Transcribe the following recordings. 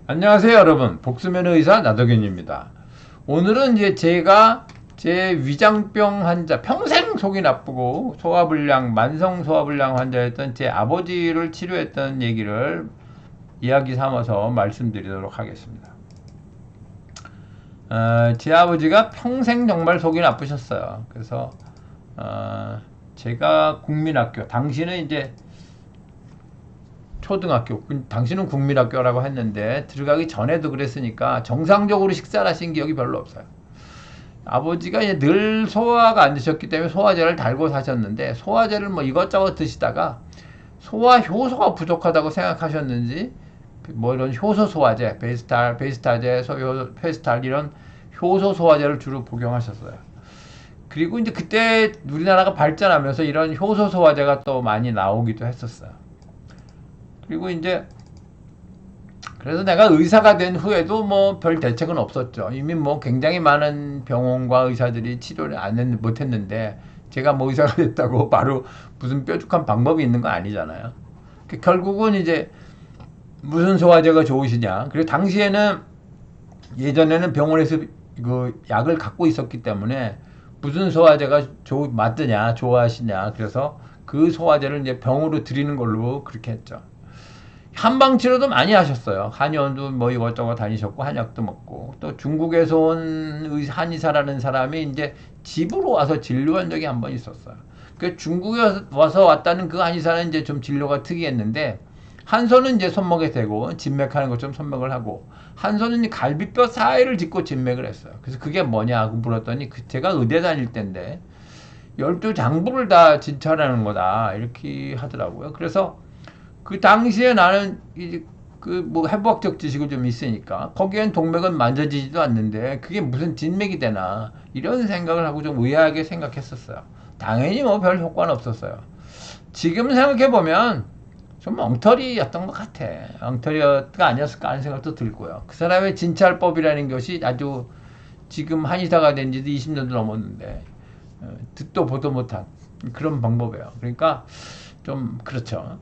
안녕하세요 여러분, 복수면허 의사 나덕윤입니다. 오늘은 이제 제가 제 위장병 환자, 평생 속이 나쁘고 소화불량, 만성 소화불량 환자였던 제 아버지를 치료했던 얘기를 이야기 삼아서 말씀드리도록 하겠습니다. 제 아버지가 평생 정말 속이 나쁘셨어요. 그래서 제가 국민학교, 당시는 이제 초등학교, 당신은 국민학교라고 했는데 들어가기 전에도 그랬으니까 정상적으로 식사를 하신 기억이 별로 없어요. 아버지가 이제 늘 소화가 안 되셨기 때문에 소화제를 달고 사셨는데 소화제를 뭐 이것저것 드시다가 소화 효소가 부족하다고 생각하셨는지 뭐 이런 효소 소화제, 베스탈제, 페스탈 이런 효소 소화제를 주로 복용하셨어요. 그리고 이제 그때 우리나라가 발전하면서 이런 효소 소화제가 또 많이 나오기도 했었어요. 그리고 이제 그래서 내가 의사가 된 후에도 뭐 별 대책은 없었죠. 이미 뭐 굉장히 많은 병원과 의사들이 치료를 못했는데 제가 뭐 의사가 됐다고 바로 무슨 뾰족한 방법이 있는 거 아니잖아요. 결국은 이제 무슨 소화제가 좋으시냐. 그리고 당시에는 예전에는 병원에서 그 약을 갖고 있었기 때문에 무슨 소화제가 맞느냐, 좋아하시냐. 그래서 그 소화제를 이제 병으로 드리는 걸로 그렇게 했죠. 한방치료도 많이 하셨어요. 한의원도 뭐 이것저것 다니셨고 한약도 먹고 또 중국에서 온 한의사라는 사람이 이제 집으로 와서 진료한 적이 한 번 있었어요. 그 중국에 와서 왔다는 그 한의사는 이제 좀 진료가 특이했는데 한 손은 이제 손목에 대고 진맥하는 것처럼 손목을 하고 한 손은 갈비뼈 사이를 짚고 진맥을 했어요. 그래서 그게 뭐냐고 물었더니 제가 의대 다닐 때인데 12장부를 다 진찰하는 거다 이렇게 하더라고요. 그래서 그 당시에 나는 그 뭐 해부학적 지식이 좀 있으니까 거기엔 동맥은 만져지지도 않는데 그게 무슨 진맥이 되나 이런 생각을 하고 좀 의아하게 생각했었어요. 당연히 뭐 별 효과는 없었어요. 지금 생각해 보면 좀 엉터리였던 것 같아. 엉터리가 아니었을까 하는 생각도 들고요. 그 사람의 진찰법이라는 것이 아주 지금 한의사가 된 지도 20년도 넘었는데 듣도 보도 못한 그런 방법이에요. 그러니까 좀 그렇죠.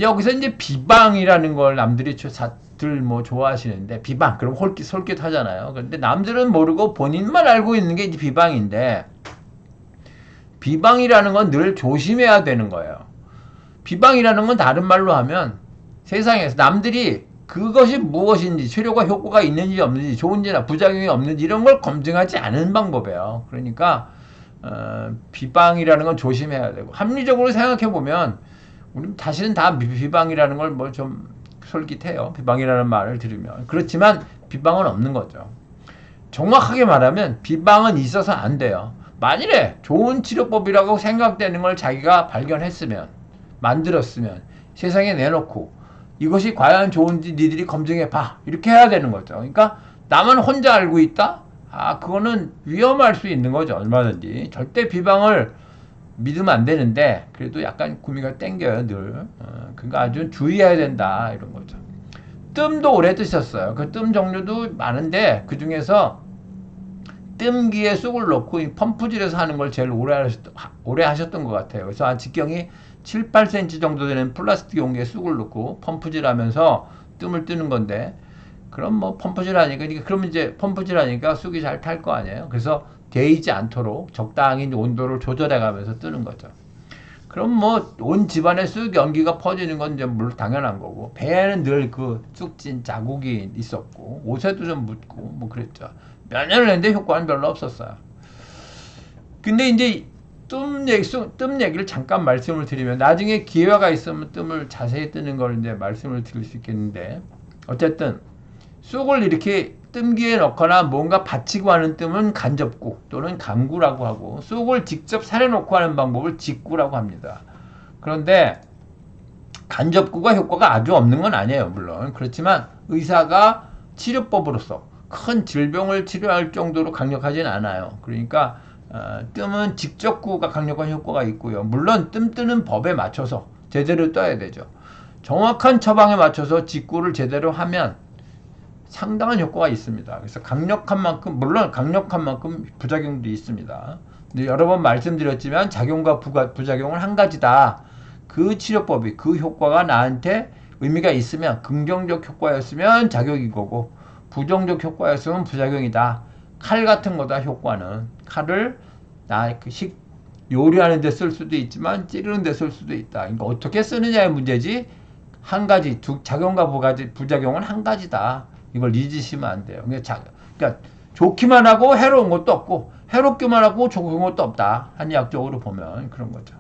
여기서 이제 비방이라는 걸 남들이 다들 뭐 좋아하시는데 비방 그럼 솔깃하잖아요. 그런데 남들은 모르고 본인만 알고 있는 게 이제 비방인데 비방이라는 건 늘 조심해야 되는 거예요. 비방이라는 건 다른 말로 하면 세상에서 남들이 그것이 무엇인지 치료가 효과가 있는지 없는지 좋은지나 부작용이 없는지 이런 걸 검증하지 않은 방법이에요. 그러니까 비방이라는 건 조심해야 되고 합리적으로 생각해 보면 우리 다시는 다 비방이라는 걸 뭐 좀 솔깃해요. 비방이라는 말을 들으면. 그렇지만 비방은 없는 거죠. 정확하게 말하면 비방은 있어서 안 돼요. 만일에 좋은 치료법이라고 생각되는 걸 자기가 발견했으면 만들었으면 세상에 내놓고 이것이 과연 좋은지 니들이 검증해 봐. 이렇게 해야 되는 거죠. 그러니까 나만 혼자 알고 있다? 그거는 위험할 수 있는 거죠. 얼마든지. 절대 비방을 믿으면 안 되는데 그래도 약간 구미가 땡겨요 늘. 그러니까 아주 주의해야 된다 이런 거죠. 뜸도 오래 드셨어요. 그 뜸 종류도 많은데 그 중에서 뜸기에 쑥을 넣고 펌프질해서 하는 걸 제일 오래 하셨던 것 같아요. 그래서 한 직경이 7, 8cm 정도 되는 플라스틱 용기에 쑥을 넣고 펌프질하면서 뜸을 뜨는 건데 그럼 뭐 펌프질 하니까 그러면 이제 펌프질 하니까 쑥이 잘 탈 거 아니에요. 그래서 데이지 않도록 적당히 온도를 조절해 가면서 뜨는 거죠. 그럼 뭐 온 집안에 쑥 연기가 퍼지는 건 이제 물론 당연한 거고 배에는 늘 그 쑥진 자국이 있었고 옷에도 좀 묻고 뭐 그랬죠. 몇 년을 했는데 효과는 별로 없었어요. 근데 이제 뜸 얘기를 잠깐 말씀을 드리면 나중에 기회가 있으면 뜸을 자세히 뜨는 걸 이제 말씀을 드릴 수 있겠는데 어쨌든 쑥을 이렇게 뜸기에 넣거나 뭔가 받치고 하는 뜸은 간접구 또는 감구라고 하고 쑥을 직접 살에 놓고 하는 방법을 직구라고 합니다. 그런데 간접구가 효과가 아주 없는 건 아니에요. 물론 그렇지만 의사가 치료법으로서 큰 질병을 치료할 정도로 강력하진 않아요. 그러니까 뜸은 직접구가 강력한 효과가 있고요. 물론 뜸 뜨는 법에 맞춰서 제대로 떠야 되죠. 정확한 처방에 맞춰서 직구를 제대로 하면 상당한 효과가 있습니다. 그래서 강력한 만큼 물론 강력한 만큼 부작용도 있습니다. 근데 여러 번 말씀드렸지만 작용과 부작용은 한 가지다. 그 치료법이 그 효과가 나한테 의미가 있으면 긍정적 효과였으면 작용인 거고 부정적 효과였으면 부작용이다. 칼 같은 거다. 효과는 칼을 요리하는 데 쓸 수도 있지만 찌르는 데 쓸 수도 있다. 그러니까 어떻게 쓰느냐의 문제지 한 가지 작용과 부작용은 한 가지다. 이걸 잊으시면 안 돼요. 그러니까 좋기만 하고 해로운 것도 없고 해롭기만 하고 좋은 것도 없다. 한의학적으로 보면 그런 거죠.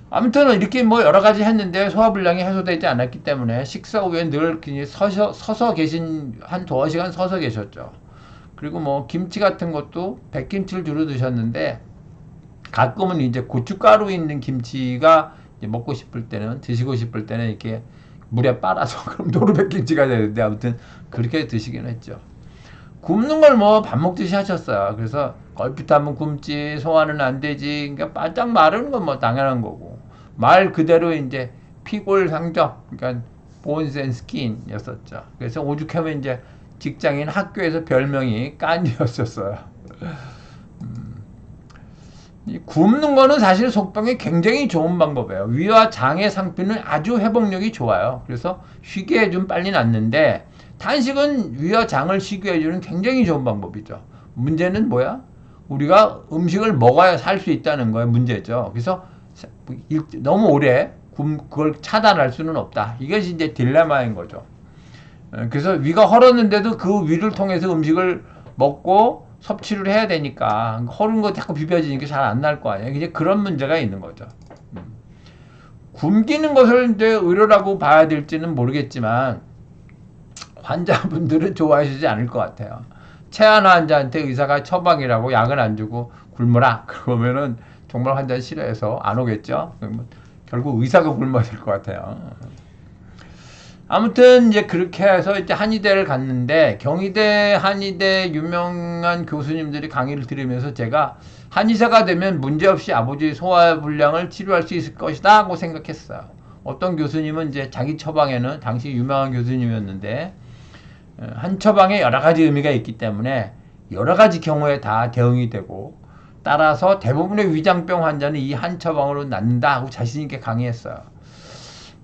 아무튼 이렇게 뭐 여러 가지 했는데 소화불량이 해소되지 않았기 때문에 식사 후에 늘 서서 계신 한 두어 시간 서서 계셨죠. 그리고 뭐 김치 같은 것도 백김치를 주로 드셨는데 가끔은 이제 고춧가루 있는 김치가 이제 먹고 싶을 때는 드시고 싶을 때는 이렇게 물에 빨아서 그럼 노루백김치가 되는데 아무튼 그렇게 드시긴 했죠. 굽는 걸 뭐 밥 먹듯이 하셨어요. 그래서 걸핏 하면 굶지 소화는 안 되지. 그러니까 바짝 마르는 건 뭐 당연한 거고 말 그대로 이제 피골상적 그러니까 보न्스 앤 스킨이었었죠. 그래서 오죽하면 이제 직장인 학교에서 별명이 깐지였었어요. 굽는 거는 사실 속병에 굉장히 좋은 방법이에요. 위와 장의 상피는 아주 회복력이 좋아요. 그래서 쉬게 해주면 빨리 낫는데 단식은 위와 장을 쉬게 해주는 굉장히 좋은 방법이죠. 문제는 뭐야? 우리가 음식을 먹어야 살 수 있다는 거예요. 문제죠. 그래서 너무 오래 그걸 차단할 수는 없다. 이것이 이제 딜레마인 거죠. 그래서 위가 헐었는데도 그 위를 통해서 음식을 먹고 섭취를 해야 되니까 허른 거 자꾸 비벼지니까 잘 안 날 거 아니에요. 이제 그런 문제가 있는 거죠. 굶기는 것을 이제 의료라고 봐야 될지는 모르겠지만 환자분들은 좋아하시지 않을 것 같아요. 체한 환자한테 의사가 처방이라고 약을 안 주고 굶으라 그러면은 정말 환자 싫어해서 안 오겠죠. 결국 의사가 굶어야 될 것 같아요. 아무튼 이제 그렇게 해서 이제 한의대를 갔는데 경희대 한의대 유명한 교수님들이 강의를 들으면서 제가 한의사가 되면 문제없이 아버지 소화불량을 치료할 수 있을 것이다 하고 생각했어요. 어떤 교수님은 이제 자기 처방에는 당시 유명한 교수님이었는데 한 처방에 여러 가지 의미가 있기 때문에 여러 가지 경우에 다 대응이 되고 따라서 대부분의 위장병 환자는 이 한 처방으로 낫는다 하고 자신 있게 강의했어요.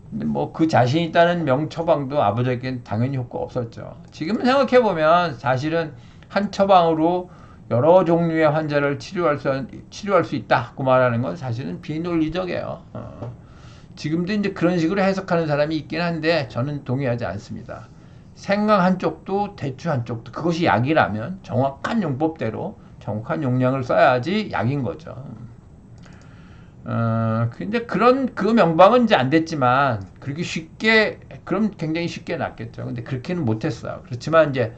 근데 뭐 그 자신 있다는 명처방도 아버지에게는 당연히 효과 없었죠. 지금 생각해 보면 사실은 한 처방으로 여러 종류의 환자를 치료할 수 있다고 말하는 건 사실은 비논리적이에요. 지금도 이제 그런 식으로 해석하는 사람이 있긴 한데 저는 동의하지 않습니다. 생강 한쪽도 대추 한쪽도 그것이 약이라면 정확한 용법대로 정확한 용량을 써야지 약인 거죠. 근데 그 명방은 이제 안 됐지만, 그렇게 쉽게, 그럼 굉장히 쉽게 낫겠죠. 근데 그렇게는 못했어요. 그렇지만 이제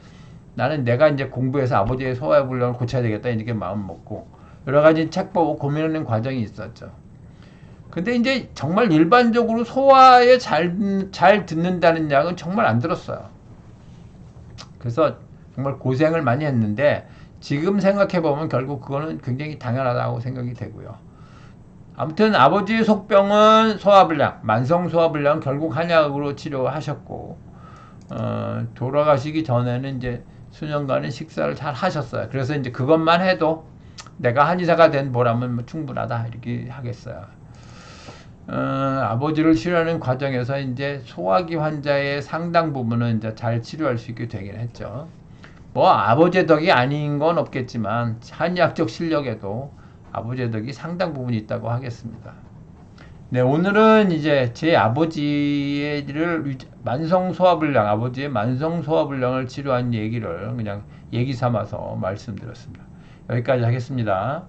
나는 내가 이제 공부해서 아버지의 소화불량을 고쳐야 되겠다, 이렇게 마음 먹고, 여러 가지 책 보고 고민하는 과정이 있었죠. 근데 이제 정말 일반적으로 소화에 잘 듣는다는 약은 정말 안 들었어요. 그래서 정말 고생을 많이 했는데, 지금 생각해보면 결국 그거는 굉장히 당연하다고 생각이 되고요. 아무튼 아버지의 속병은 소화불량, 만성 소화불량은 결국 한약으로 치료하셨고, 돌아가시기 전에는 이제 수년간은 식사를 잘 하셨어요. 그래서 이제 그것만 해도 내가 한의사가 된 보람은 뭐 충분하다 이렇게 하겠어요. 아버지를 치료하는 과정에서 이제 소화기 환자의 상당 부분은 이제 잘 치료할 수 있게 되긴 했죠. 뭐 아버지의 덕이 아닌 건 없겠지만 한의학적 실력에도 아버지의 덕이 상당 부분 있다고 하겠습니다. 네, 오늘은 이제 제 아버지를 만성 소화불량, 아버지의 만성 소화불량을 치료한 얘기를 그냥 얘기 삼아서 말씀드렸습니다. 여기까지 하겠습니다.